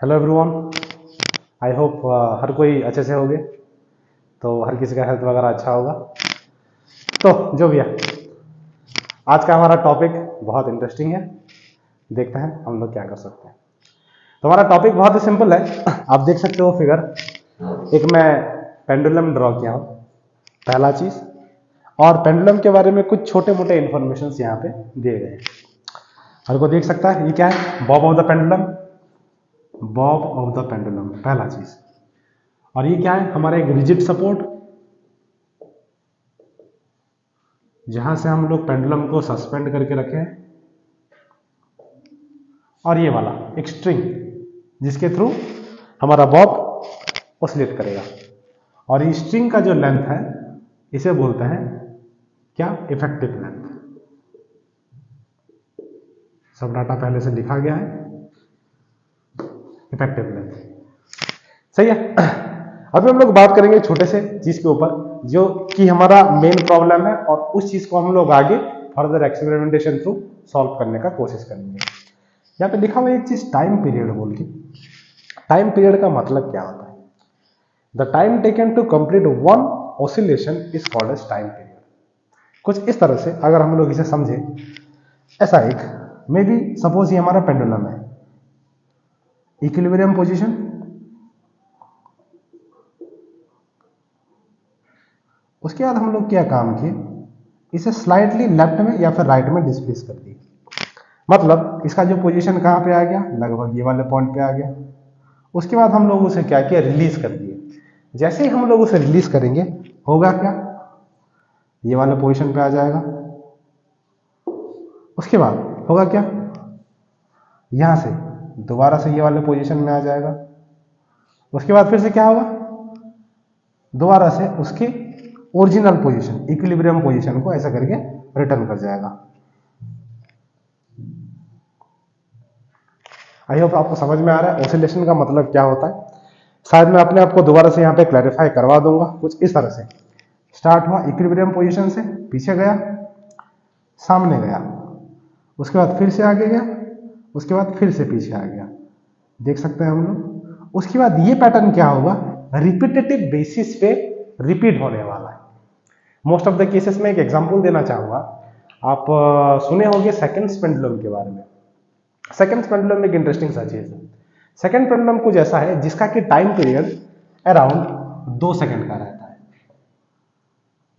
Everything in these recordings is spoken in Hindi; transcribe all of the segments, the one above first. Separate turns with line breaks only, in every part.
Hello everyone. आई होप हर कोई अच्छे से होगे, तो हर किसी का हेल्थ वगैरह अच्छा होगा। तो जो भी है, आज का हमारा टॉपिक बहुत इंटरेस्टिंग है। देखते हैं हम लोग क्या कर सकते हैं। तो हमारा टॉपिक बहुत ही सिंपल है। आप देख सकते हो फिगर, एक मैं पेंडुलम ड्रॉ किया हूँ, पहला चीज। और पेंडुलम के बारे में कुछ छोटे मोटे इंफॉर्मेशन यहाँ पे दिए गए हैं। हर को देख सकता है ये क्या है, Bob of the pendulum. Bob of the pendulum पहला चीज। और ये क्या है, हमारा एक रिजिड सपोर्ट, जहां से हम लोग पेंडुलम को सस्पेंड करके रखे हैं। और ये वाला एक स्ट्रिंग, जिसके थ्रू हमारा बॉब ऑसिलेट करेगा। और ये स्ट्रिंग का जो लेंथ है, इसे बोलते हैं क्या, इफेक्टिव लेंथ। सब डाटा पहले से लिखा गया है, इफेक्टिव लेंथ। सही है। अभी हम लोग बात करेंगे छोटे से चीज के ऊपर, जो कि हमारा मेन प्रॉब्लम है, और उस चीज को हम लोग आगे फर्दर एक्सपेरिमेंटेशन थ्रू सॉल्व करने का कोशिश करेंगे। यहाँ पे लिखा हुआ एक चीज टाइम पीरियड बोल के। टाइम पीरियड का मतलब क्या होता है? The time taken to complete one oscillation is called as time period. कुछ इस तरह से अगर हम लोग इसे समझे, ऐसा एक मे बी सपोज ये हमारा पेंडुलम है, इक्विलिब्रियम पोजीशन, उसके बाद हम लोग क्या काम किए, इसे स्लाइडली लेफ्ट में या फिर राइट में डिस्प्लेस कर दिए। मतलब इसका जो पोजीशन कहाँ पे आ गया, लगभग ये वाले पॉइंट पे आ गया। उसके बाद हम लोग उसे क्या किया, रिलीज कर दिए। जैसे ही हम लोग उसे रिलीज करेंगे, होगा क्या, ये वाले पोजीशन पे आ जाएगा। उसके बाद होगा क्या, यहां से दोबारा से ये वाले पोजीशन में आ जाएगा। उसके बाद फिर से क्या होगा, दोबारा से उसके ओरिजिनल पोजीशन, इक्विलिब्रियम पोजीशन को ऐसा करके रिटर्न कर जाएगा। आई होप आपको समझ में आ रहा है ऑसिलेशन का मतलब क्या होता है। शायद मैं अपने आप को दोबारा से यहाँ पे क्लैरिफाई करवा दूंगा। कुछ इस तरह से स्टार्ट हुआ इक्विलिब्रियम पोजीशन से, पीछे गया, सामने गया, उसके बाद फिर से आगे गया, उसके बाद फिर से पीछे आ गया। देख सकते हैं हम लोग। उसके बाद ये पैटर्न क्या होगा, रिपीटेटिव बेसिस पे रिपीट होने वाला है। मोस्ट ऑफ द केसेस में एक एग्जांपल देना चाहूंगा। आप सुने होंगे सेकंड पेंडुलम के बारे में। सेकंड पेंडुलम एक इंटरेस्टिंग सा चीज है। सेकंड पेंडुलम कुछ ऐसा है जिसका कि टाइम पीरियड अराउंड 2 सेकंड का रहता है।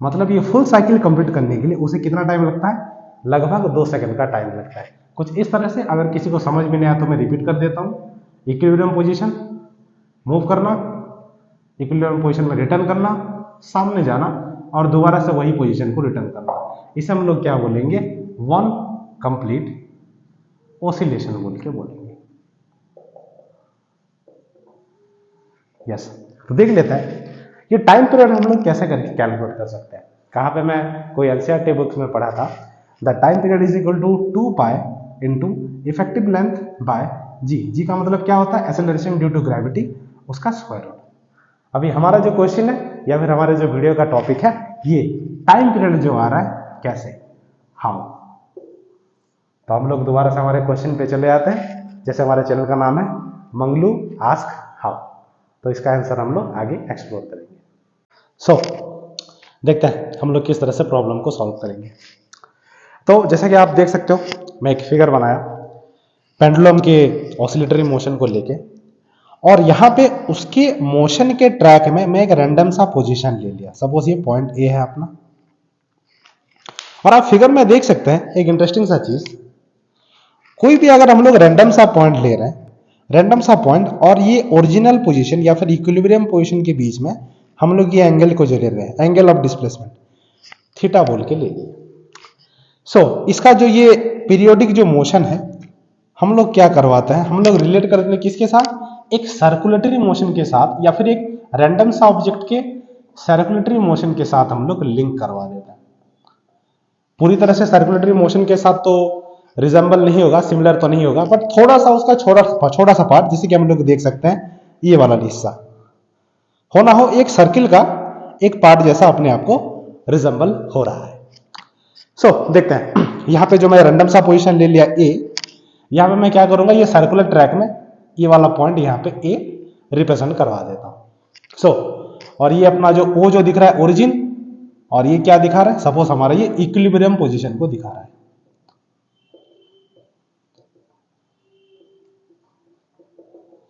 मतलब ये फुल साइकिल कंप्लीट करने के लिए उसे कितना टाइम लगता है, लगभग 2 सेकंड का टाइम लगता है। कुछ इस तरह से, अगर किसी को समझ में नहीं आया तो मैं रिपीट कर देता हूं। इक्विलिब्रियम पोजीशन, मूव करना, इक्विलिब्रियम पोजीशन में रिटर्न करना, सामने जाना, और दोबारा से वही पोजीशन को रिटर्न करना। इसे हम लोग क्या बोलेंगे, वन कंप्लीट ऑसिलेशन बोल के बोलेंगे। यस। तो देख लेते हैं ये टाइम पीरियड हम लोग कैसे करके कैलकुलेट कर सकते हैं। कहाँ पे मैं कोई एनसीईआरटी बुक्स में पढ़ा था, the time period is equal to 2 pi into effective length bye जी। जी का मतलब क्या होता है, एक्सेलरेशन ड्यू टू ग्रेविटी, उसका स्क्वायर रूट। अभी हमारा जो क्वेश्चन है या फिर हमारे जो वीडियो का टॉपिक है, ये टाइम पीरियड जो आ रहा है कैसे, हाउ। तो हम लोग दोबारा से हमारे क्वेश्चन पे चले आते हैं। जैसे हमारे चैनल का नाम है मंगलू आस्क हाउ, तो इसका आंसर हम लोग आगे एक्सप्लोर करेंगे। सो देखते हैं हम लोग किस तरह से प्रॉब्लम को सॉल्व करेंगे। तो जैसा कि आप देख सकते हो, मैं एक फिगर बनाया पेंडुलम के ऑसिलेटरी मोशन को लेके, और यहाँ पे उसके मोशन के ट्रैक में मैं एक रैंडम सा पोजीशन ले लिया। सपोज ये पॉइंट ए है अपना, और आप फिगर में देख सकते हैं एक इंटरेस्टिंग सा चीज, कोई भी अगर हम लोग रैंडम सा पॉइंट ले रहे हैं, रैंडम सा पॉइंट, और ये ओरिजिनल पोजीशन या फिर इक्विलिब्रियम पोजीशन के बीच में हम लोग ये एंगल को जो ले रहे हैं, एंगल ऑफ डिस्प्लेसमेंट थीटा बोल के ले लिए। सो इसका जो ये पीरियोडिक जो मोशन है, हम लोग क्या करवाते हैं, हम लोग रिलेट करते हैं किसके साथ, एक सर्कुलेटरी मोशन के साथ, या फिर एक रैंडम सा ऑब्जेक्ट के सर्कुलेटरी मोशन के साथ हम लोग लिंक करवा देते हैं। पूरी तरह से सर्कुलेटरी मोशन के साथ तो रिजेंबल नहीं होगा, सिमिलर तो नहीं होगा, बट थोड़ा सा उसका छोटा सा पार्ट, जिसे कि हम लोग देख सकते हैं ये वाला हिस्सा होना हो एक सर्किल का एक पार्ट जैसा अपने आप को रिजेंबल हो रहा है। सो देखते हैं, यहाँ पे जो मैं रैंडम सा पोजीशन ले लिया ए, यहाँ पे मैं क्या करूंगा, ये सर्कुलर ट्रैक में ये वाला पॉइंट यहाँ पे ए रिप्रेजेंट करवा देता हूं। सो और ये अपना जो ओ जो दिख रहा है ओरिजिन, और ये क्या दिखा रहा है, सपोज हमारा ये इक्विलिब्रियम पोजीशन को दिखा रहा है।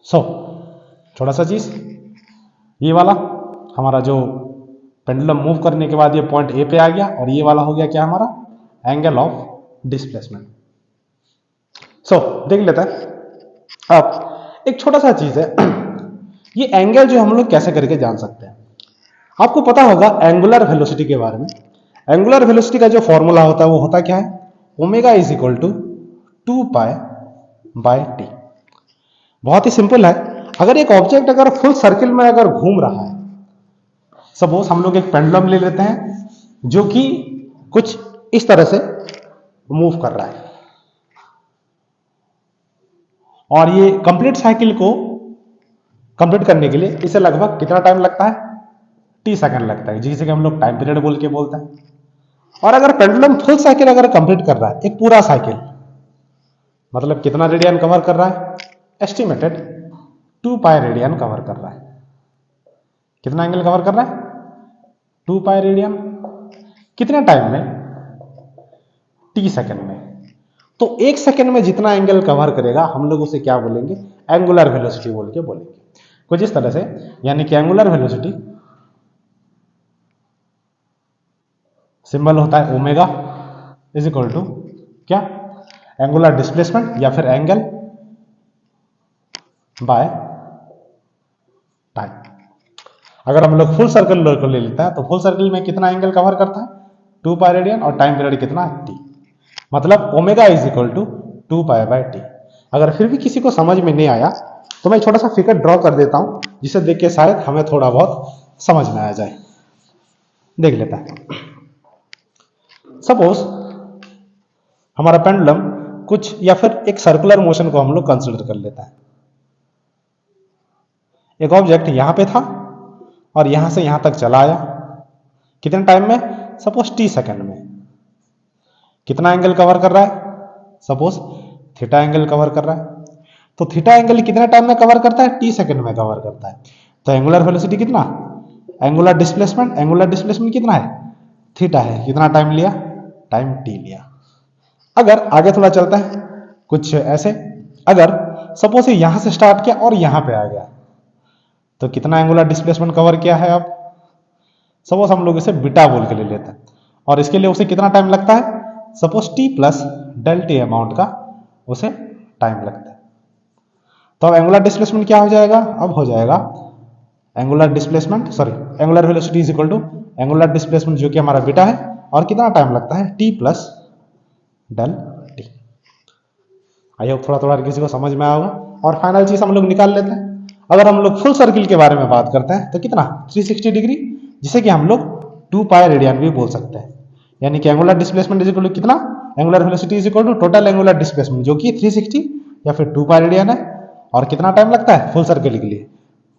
सो छोटा सा चीज, ये वाला हमारा जो पेंडुलम मूव करने के बाद ये पॉइंट ए पे आ गया, और ये वाला हो गया क्या हमारा एंगल ऑफ डिस्प्लेसमेंट। सो देख लेते हैं। अब एक छोटा सा चीज है, ये एंगल जो हम लोग कैसे करके जान सकते हैं। आपको पता होगा एंगुलर वेलोसिटी के बारे में। एंगुलर वेलोसिटी का जो फॉर्मूला होता है वो होता क्या है, omega is equal to 2 pi by T. बहुत ही सिंपल है। अगर एक ऑब्जेक्ट अगर फुल सर्किल में अगर घूम रहा है, सपोज हम लोग एक पेंडुलम ले लेते हैं जो कि कुछ इस तरह से मूव कर रहा है, और ये कंप्लीट साइकिल को कंप्लीट करने के लिए इसे लगभग कितना टाइम लगता है, टी सेकंड लगता है, जिसे कि हम लोग टाइम पीरियड बोल के बोलते हैं। और अगर पेंडुलम फुल साइकिल अगर कंप्लीट कर रहा है, एक पूरा साइकिल, मतलब कितना रेडियन कवर कर रहा है, एस्टिमेटेड 2 पाई रेडियन कवर कर रहा है। कितना एंगल कवर कर रहा है, 2 पाई रेडियन। कितने टाइम में, टी सेकंड में। तो एक सेकंड में जितना एंगल कवर करेगा हम लोग उसे क्या बोलेंगे, एंगुलर वेलोसिटी बोल के बोलेंगे। कुछ इस तरह से, यानी कि एंगुलर वेलोसिटी सिंबल होता है ओमेगा इज इक्वल टू क्या, एंगुलर डिस्प्लेसमेंट या फिर एंगल बाय टाइम। अगर हम लोग फुल सर्कल को ले लेते हैं तो फुल सर्कल में कितना एंगल कवर करता है, 2 पाई रेडियन, और टाइम पीरियड कितना है, टी। मतलब omega is equal to 2 pi by T. अगर फिर भी किसी को समझ में नहीं आया तो मैं छोटा सा फिगर ड्रॉ कर देता हूं, जिसे देख के शायद हमें थोड़ा बहुत समझ में आ जाए। देख लेता है। सपोज हमारा पेंडुलम कुछ या फिर एक सर्कुलर मोशन को हम लोग कंसिडर कर लेता है। एक ऑब्जेक्ट यहां पे था और यहां से यहां तक चला आया, कितने टाइम में, सपोज टी सेकंड में। कितना एंगल कवर कर रहा है, सपोज थीटा एंगल कवर कर रहा है। तो थीटा एंगल कितने टाइम में कवर करता है, टी सेकंड में कवर करता है। तो एंगुलर वेलोसिटी कितना, एंगुलर डिस्प्लेसमेंट कितना है, थीटा है। कितना टाइम लिया, टाइम टी लिया। अगर आगे थोड़ा चलता है कुछ ऐसे, अगर सपोज यहां से स्टार्ट किया और यहां पे आ गया, तो कितना एंगुलर डिस्प्लेसमेंट कवर किया है। अब सपोज हम लोग इसे बीटा बोल के ले लेते हैं, और इसके लिए उसे कितना टाइम लगता है, suppose T plus del T amount का उसे टाइम लगता है। तो अब एंगुलर डिस्प्लेसमेंट क्या हो जाएगा, अब हो जाएगा angular velocity is equal to angular displacement जो कि हमारा बीटा है, और कितना टाइम लगता है, T plus del T. I hope थोड़ा थोड़ा किसी को समझ में आया होगा। और फाइनल चीज हम लोग निकाल लेते हैं। अगर हम लोग फुल सर्किल के बारे में बात करते हैं तो कितना, 360 डिग्री, जिसे कि हम लोग 2 पाई रेडियन भी बोल सकते हैं। यानी कि angular displacement is equal to कितना, angular velocity is equal to total angular displacement जो कि 360 या फिर 2 पाई रेडियन है, और कितना टाइम लगता है फुल सर्किल के लिए,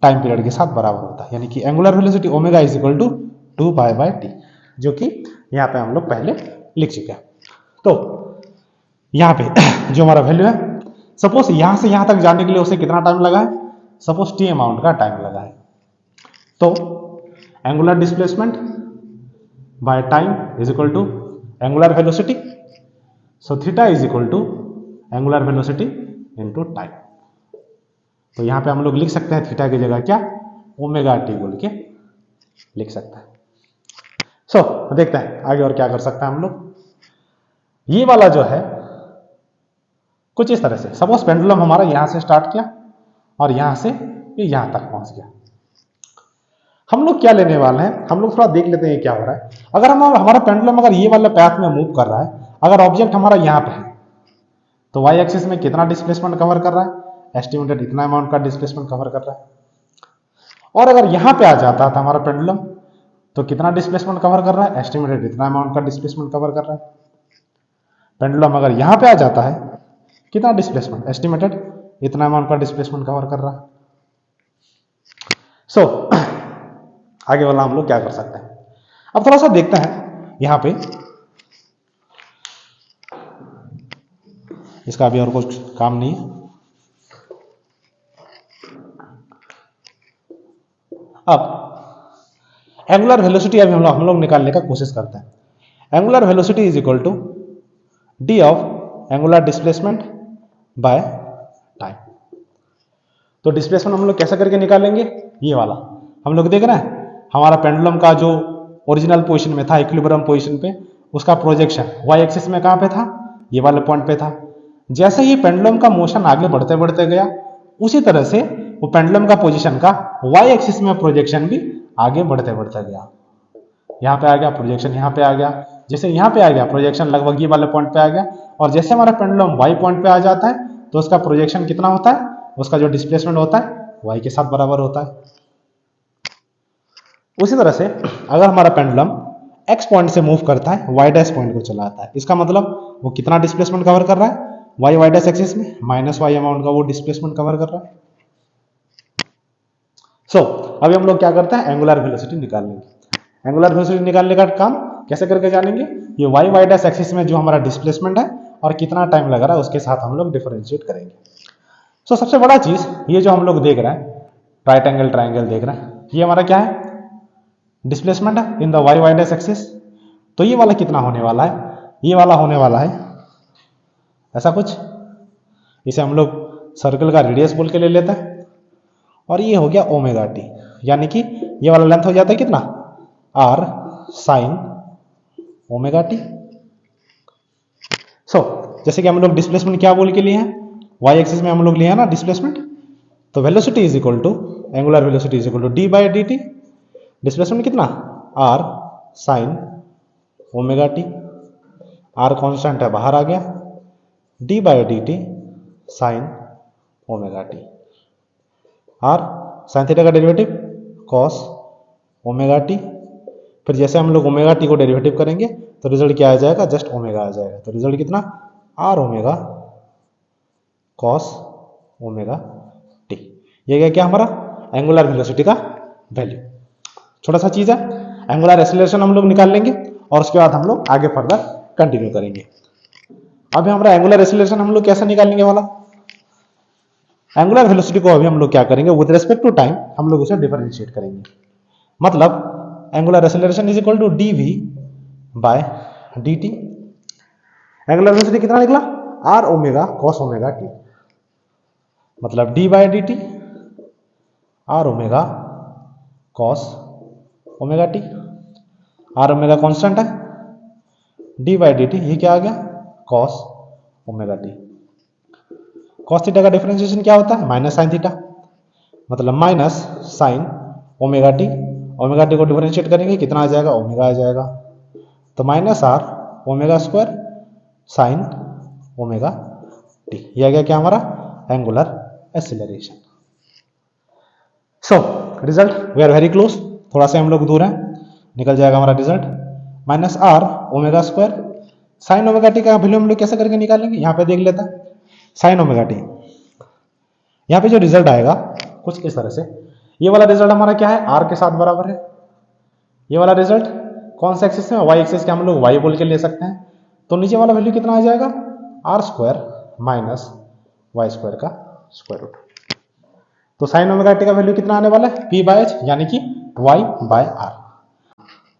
टाइम पीरियड के साथ बराबर होता है। यानी कि angular velocity omega is equal to 2 pi by T, जो कि यहाँ पे हम लोग पहले लिख चुके हैं। तो यहाँ पे जो हमारा वैल्यू है, सपोज यहां से यहां तक जाने के लिए उसे कितना टाइम लगा है, सपोज टी अमाउंट का टाइम लगा है। तो angular displacement by time is equal to angular velocity, so theta is equal to angular velocity into time. तो यहां पे हम लोग लिख सकते हैं थीटा की जगह क्या, ओमेगा टी बोल के लिख सकते हैं। सो देखते हैं आगे और क्या कर सकते हैं हम लोग। ये वाला जो है कुछ इस तरह से, सपोज पेंडुलम हमारा यहां से स्टार्ट किया और यहां से ये यहां तक पहुंच गया। हम लोग क्या लेने वाले हैं, हम लोग थोड़ा देख लेते हैं क्या हो रहा है। अगर हमारा पेंडुलम अगर ये वाले पैथ में मूव कर रहा है, अगर ऑब्जेक्ट हमारा यहां पे है, तो वाई एक्सिस में कितना डिस्प्लेसमेंट कवर कर रहा है, एस्टिमेटेड इतना अमाउंट का डिस्प्लेसमेंट कवर कर रहा है। और अगर यहां पे आ जाता था हमारा पेंडुलम, तो कितना डिस्प्लेसमेंट कवर कर रहा है, एस्टिमेटेड इतना अमाउंट का डिस्प्लेसमेंट कवर कर रहा है। पेंडुलम अगर यहां पे आ जाता है, कितना डिस्प्लेसमेंट, एस्टिमेटेड इतना अमाउंट का डिस्प्लेसमेंट कवर कर रहा है। सो आगे वाला हम लोग क्या कर सकते हैं, अब थोड़ा सा देखते हैं यहां पे। इसका अभी और कुछ काम नहीं है। अब एंगुलर वेलोसिटी अभी हम लोग निकालने का कोशिश करते हैं। Angular velocity is equal to D of angular displacement by time. तो डिस्प्लेसमेंट हम लोग कैसे करके निकालेंगे, ये वाला हम लोग देख रहे हैं हमारा पेंडुलम का जो ओरिजिनल पोजीशन में था इक्विलिब्रियम पोजीशन पे, उसका प्रोजेक्शन वाई एक्सिस में कहां पे था, ये वाले पॉइंट पे था। जैसे ही पेंडुलम का मोशन आगे बढ़ते बढ़ते गया, उसी तरह से वो पेंडुलम का पोजीशन का वाई एक्सिस में प्रोजेक्शन भी आगे बढ़ते बढ़ते गया। यहाँ पे आ गया प्रोजेक्शन, यहाँ पे आ गया, जैसे यहाँ पे आ गया प्रोजेक्शन लगभग ये वाले पॉइंट पे आ गया, और जैसे हमारा पेंडुलम वाई पॉइंट पे आ जाता है तो उसका प्रोजेक्शन कितना होता है, उसका जो डिस्प्लेसमेंट होता है वाई के साथ बराबर होता है। उसी तरह से अगर हमारा पेंडुलम एक्स पॉइंट से मूव करता है वाई डैश पॉइंट को चला आता है, इसका मतलब वो कितना डिस्प्लेसमेंट कवर कर रहा है, वाई वाई डैश एक्सिस में माइनस वाई अमाउंट का वो डिस्प्लेसमेंट कवर कर रहा है। अभी हम लोग क्या करते हैं, एंगुलर वेलोसिटी निकाल लेंगे। एंगुलर वेलोसिटी निकालने का काम कैसे करके जानेंगे, ये वाई वाई डैश एक्सिस में जो हमारा डिस्प्लेसमेंट है और कितना टाइम लग रहा है उसके साथ हम लोग डिफरेंशिएट करेंगे। सबसे बड़ा चीज ये जो हम लोग देख रहे हैं राइट एंगल ट्राइंगल देख रहे हैं, ये हमारा क्या है, डिस्प्लेसमेंट है in the Y Y dash axis. तो ये वाला कितना होने वाला है, ये वाला होने वाला है ऐसा कुछ, इसे हम लोग सर्कल का रेडियस बोल के ले लेते हैं, और ये हो गया ओमेगा टी, यानी कि ये वाला लेंथ हो जाता है कितना, आर साइन ओमेगा टी। जैसे कि हम लोग डिस्प्लेसमेंट क्या बोल के लिए हैं, वाई एक्सिस में हम लोग लिए हैं ना डिस्प्लेसमेंट, तो velocity is equal to angular velocity is equal to d by d t, displacement कितना, r sine omega t, r constant है बाहर आ गया, d by d t sine omega t, r sine theta का डेरिवेटिव कॉस ओमेगा टी, फिर जैसे हम लोग ओमेगा टी को डेरिवेटिव करेंगे तो रिजल्ट क्या आ जाएगा, जस्ट ओमेगा आ जाएगा। तो रिजल्ट कितना, R omega cos omega T. ये गया क्या हमारा एंगुलर वेलोसिटी का वैल्यू। छोटा सा चीज है, एंगुलर एक्सेलरेशन हम लोग निकाल लेंगे और उसके बाद हम लोग आगे फर्दर कंटिन्यू करेंगे। अभी हमारा एंगुलर एक्सेलरेशन हम लोग कैसे निकालेंगे वाला, एंगुलर वेलोसिटी को अभी हम लोग क्या करेंगे, विद रिस्पेक्ट टू टाइम हम लोग उसे डिफरेंशिएट करेंगे। मतलब angular acceleration is equal to d v by d t. Angular velocity कितना निकला, r omega cos omega t, मतलब d by d t r omega cos omega t, r omega constant है, डी बाई डी टी ये क्या आ गया, cos omega t. Cos theta का डिफरेंशिएशन क्या होता है, माइनस साइन थीटा, मतलब minus sine omega t. Omega t को डिफरेंशिएट करेंगे कितना आ जाएगा, ओमेगा आ जाएगा, तो minus R omega square sine omega T. यह आ गया क्या हमारा angular acceleration. Result we are very close, थोड़ा सा हम लोग दूर हैं, निकल जाएगा हमारा result minus R omega square sine omega T का वैल्यू हम लोग कैसे करके निकालेंगे, यहाँ पे देख लेते हैं साइन ओमेगा टी। यहाँ पे जो रिजल्ट आएगा कुछ इस तरह से, ये वाला रिजल्ट हमारा क्या है, आर के साथ बराबर है। ये वाला रिजल्ट कौन सा एक्सिस में, वाई एक्सिस के हम लोग वाई बोल के ले सकते हैं। तो नीचे वाला वैल्यू कितना आ जाएगा, R square minus Y square का स्क्वायर रूट। तो साइन ओमेगा टी का वैल्यू कितना आने वाला है, पी बाय एच, यानी कि वाई बाय आर।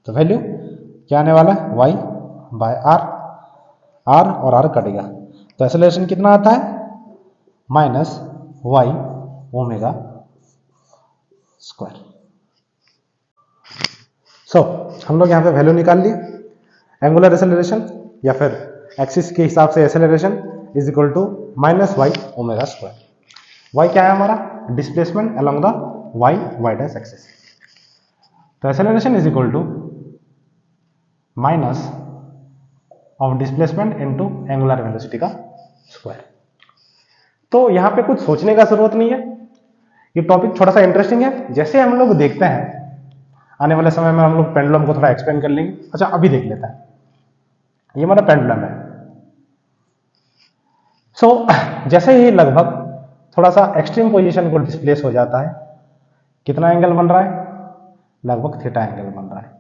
तो वैल्यू क्या आने वाला है, वाई बाय आर, आर और आर कटेगा, तो एक्सेलरेशन कितना आता है, माइनस वाई ओमेगा स्क्वायर। हम लोग यहाँ पे वैल्यू निकाल लिए, एंगुलर एक्सेलरेशन या फिर एक्सिस के हिसाब से acceleration is equal to minus y omega square. Y क्या है हमारा, displacement along the Y Y dash axis. तो acceleration is equal to minus of displacement into angular velocity का स्क्वायर। तो यहाँ पे कुछ सोचने का जरूरत नहीं है, ये टॉपिक थोड़ा सा इंटरेस्टिंग है। जैसे हम लोग देखते हैं आने वाले समय में हम लोग पेंडुलम को थोड़ा एक्सप्लेन कर लेंगे। अच्छा अभी देख लेते हैं, ये हमारा पेंडुलम है। जैसे ही लगभग थोड़ा सा एक्सट्रीम पोजीशन को डिस्प्लेस हो जाता है, कितना एंगल बन रहा है, लगभग थीटा एंगल बन रहा है।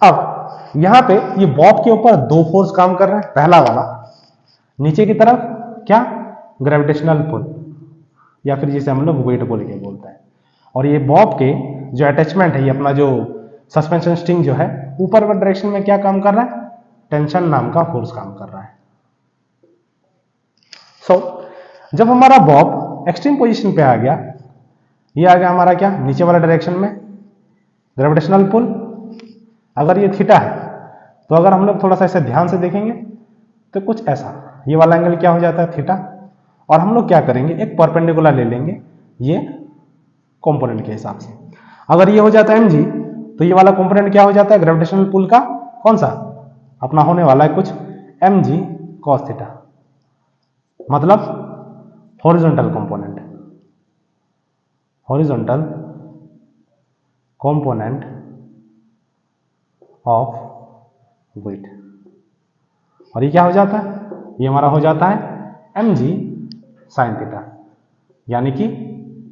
अब यहां पे ये बॉब के ऊपर दो फोर्स काम कर रहे हैं। पहला वाला नीचे की तरफ क्या, ग्रेविटेशनल पुल, या फिर जिसे हम लोग वेट बोल के बोलते हैं, और ये बॉब के जो अटैचमेंट है, ये अपना जो सस्पेंशन स्ट्रिंग जो है ऊपर डायरेक्शन में क्या काम कर रहा है, टेंशन नाम का फोर्स काम कर रहा है। जब हमारा बॉब एक्सट्रीम पोजीशन पे आ गया, ये आ गया हमारा क्या, नीचे वाला डायरेक्शन में ग्रेविटेशनल पुल। अगर ये थीटा है तो अगर हम लोग थोड़ा सा इसे ध्यान से देखेंगे तो कुछ ऐसा, ये वाला एंगल क्या हो जाता है, थीटा। और हम लोग क्या करेंगे, एक परपेंडिकुलर ले लेंगे ये कंपोनेंट के हिसाब से। अगर ये हो जाता है mg तो ये वाला कंपोनेंट क्या हो जाता है, ग्रेविटेशनल पुल का कौन सा, अपना होने वाला है कुछ mg cos थीटा, मतलब horizontal component, horizontal component of weight. और ये क्या हो जाता है, ये हमारा हो जाता है mg sin थीटा, यानी कि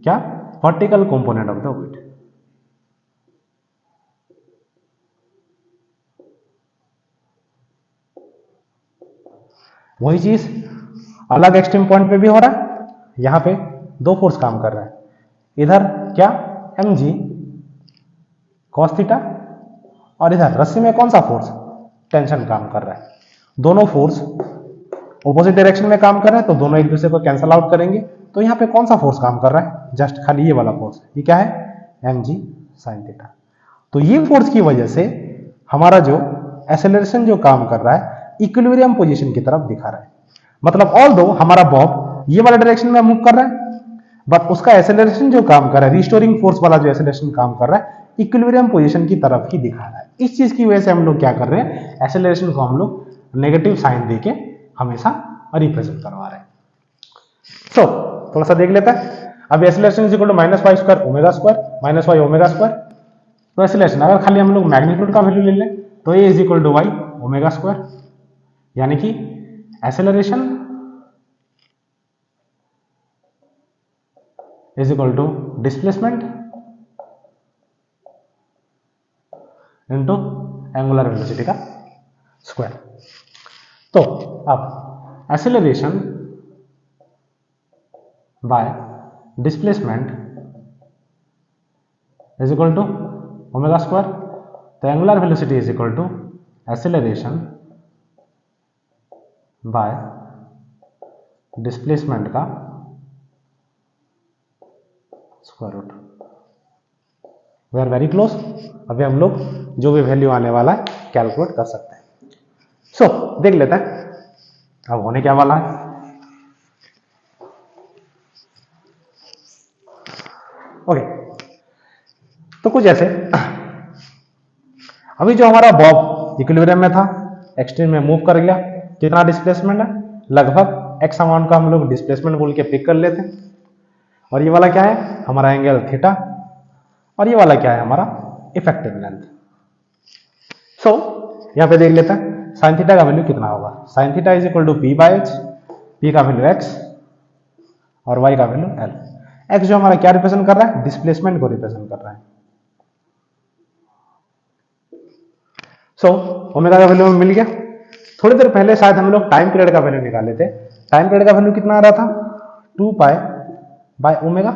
क्या, vertical component of the weight. वही चीज अलग एक्सट्रीम पॉइंट पे भी हो रहा है, यहां पे दो फोर्स काम कर रहा है, इधर क्या mg cos थीटा, और इधर रस्सी में कौन सा फोर्स, टेंशन काम कर रहा है। दोनों फोर्स ऑपोजिट डायरेक्शन में काम कर रहे हैं तो दोनों एक दूसरे को कैंसल आउट करेंगे। तो यहाँ पे कौन सा फोर्स काम कर रहा है, जस्ट खाली ये वाला फोर्स, ये क्या है mg sin थीटा। तो ये फोर्स की वजह से हमारा जो एक्सेलरेशन जो काम कर रहा है इक्विलिब्रियम पोजीशन की तरफ दिखा रहा है। मतलब ऑल दो हमारा बॉब ये वाला डायरेक्शन में मूव कर रहा है, बट उसका एक्सेलरेशन जो काम कर रहा है, रिस्टोरिंग फोर्स वाला जो एक्सेलरेशन काम कर रहा है इक्विलिब्रियम पोजीशन की तरफ ही दिखा रहा है। इस चीज की वजह से हम लोग क्या कर रहे हैं, एक्सेलरेशन को हम लोग नेगेटिव साइन देके हमेशा रिप्रेजेंट करवा रहे हैं। सो थोड़ा सा देख लेता है। अब acceleration is equal to minus Y square omega square minus y omega square. तो एक्सेलरेशन अगर खाली हम लोग मैग्नीट्यूड का वैल्यू ले लें तो a is equal to y omega square, यानी कि acceleration is equal to displacement into angular velocity का स्क्वायर। तो अब acceleration by displacement is equal to omega square. तो angular velocity is equal to acceleration by displacement का square root. We are very close. अभी हम लोग जो भी वैल्यू आने वाला है कैलकुलेट कर सकते हैं। सो देख लेते हैं अब होने क्या वाला है। ओके, तो कुछ ऐसे, अभी जो हमारा बॉब इक्विलिब्रियम में था, एक्सट्रीम में मूव कर गया, कितना डिस्प्लेसमेंट है, लगभग एक्स अमाउंट का हम लोग डिस्प्लेसमेंट बोल के पिक कर लेते हैं। और ये वाला क्या है, हमारा एंगल थीटा, और ये वाला क्या है, हमारा इफेक्टिव लेंथ। सो यहां पे देख लेते हैं साइन थीटा का वैल्यू कितना होगा। Sine theta is equal to P by H, P का वैल्यू एक्स और वाई का वैल्यू एल। एक्स जो हमारा क्या रिप्रेजेंट कर रहा है, डिस्प्लेसमेंट को रिप्रेजेंट कर रहा है। सो ओमेगा का वैल्यू मिल गया। थोड़ी देर पहले शायद हम लोग टाइम पीरियड का वैल्यू निकाले थे। टाइम पीरियड का वैल्यू कितना आ रहा था, 2 पाई बाय ओमेगा।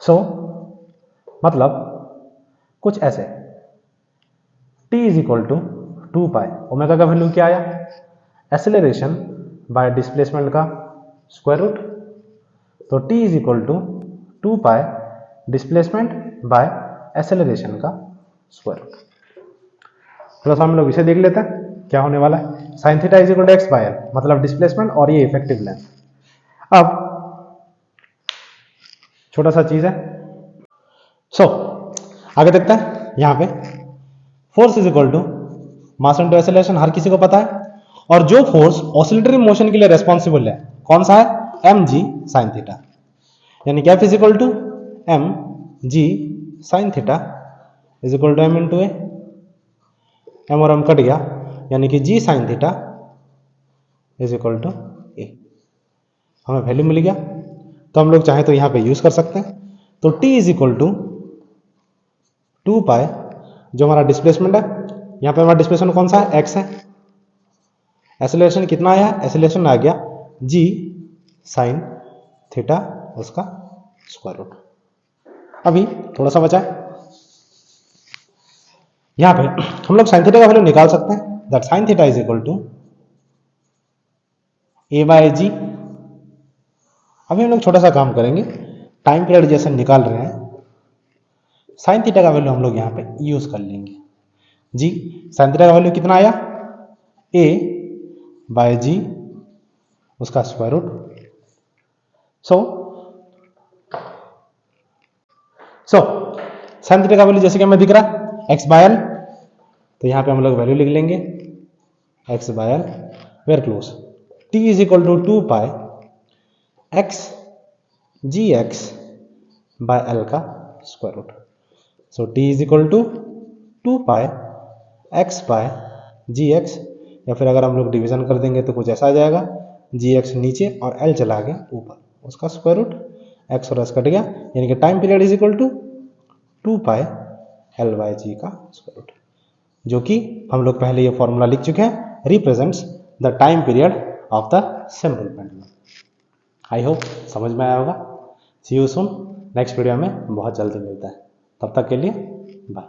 सो मतलब कुछ ऐसे, t is equal to 2 pi, omega का वैल्यू क्या आया, एक्सेलरेशन बाय डिस्प्लेसमेंट का स्क्वायर रूट। तो t is equal to 2 pi displacement by acceleration का स्क्वायर रूट। थोड़ा सा हम लोग इसे देख लेते हैं क्या होने वाला है। Sine theta is equal to x by L, मतलब डिस्प्लेसमेंट और ये इफेक्टिव लेंथ। अब छोटा सा चीज है। सो आगे देखते हैं। यहां पे force is equal to mass into acceleration, हर किसी को पता है। और जो फोर्स ऑसिलेटरी मोशन के लिए रेस्पॉन्सिबल है कौन सा है, mg sin थीटा, यानी कि F is equal to mg sin theta is equal to m into a. m और m कट गया, यानी कि g sin theta is equal to a. हमें वैल्यू मिल गया, तो हम लोग चाहे तो यहां पे यूज कर सकते हैं। तो t इज इक्वल टू 2 पाई, जो हमारा डिस्प्लेसमेंट है, यहां पे हमारा डिस्प्लेसमेंट कौन सा है, x है। एक्सेलरेशन कितना आया, एक्सेलरेशन आ गया g sin थीटा उसका स्क्वायर रूट। अभी थोड़ा सा बचा है, यहां पे हम लोग साइन थीटा का वैल्यू निकाल सकते हैं, that sine theta is equal to a by g. अभी हम लोग छोटा सा काम करेंगे, टाइम पीरियड जैसे निकाल रहे हैं, साइन थीटा का वैल्यू हम लोग यहाँ पे यूज कर लेंगे। जी साइन थीटा का वैल्यू कितना आया, ए बाय जी उसका square root. So sine theta का वैल्यू जैसे कि हमें दिख रहा है एक्स बाय एल, तो यहाँ पे हम लोग वैल्यू लिख लेंगे x by l, where close t is equal to 2 pi x g x by l का square root. So t is equal to 2 pi x by g x, या फिर अगर हम लोग डिवीजन कर देंगे तो कुछ ऐसा आ जाएगा, जी एक्स नीचे और एल चला गया ऊपर, उसका स्क्वायर रूट, एक्स और एस कट गया, यानी कि time period is equal to 2 pi l by g का स्क्वायर रूट, जो कि हम लोग पहले ये फॉर्मूला लिख चुके हैं, represents the time period of the simple pendulum. I hope समझ में आया होगा। सी यू सून, नेक्स्ट वीडियो में बहुत जल्दी मिलता है, तब तक के लिए बाय।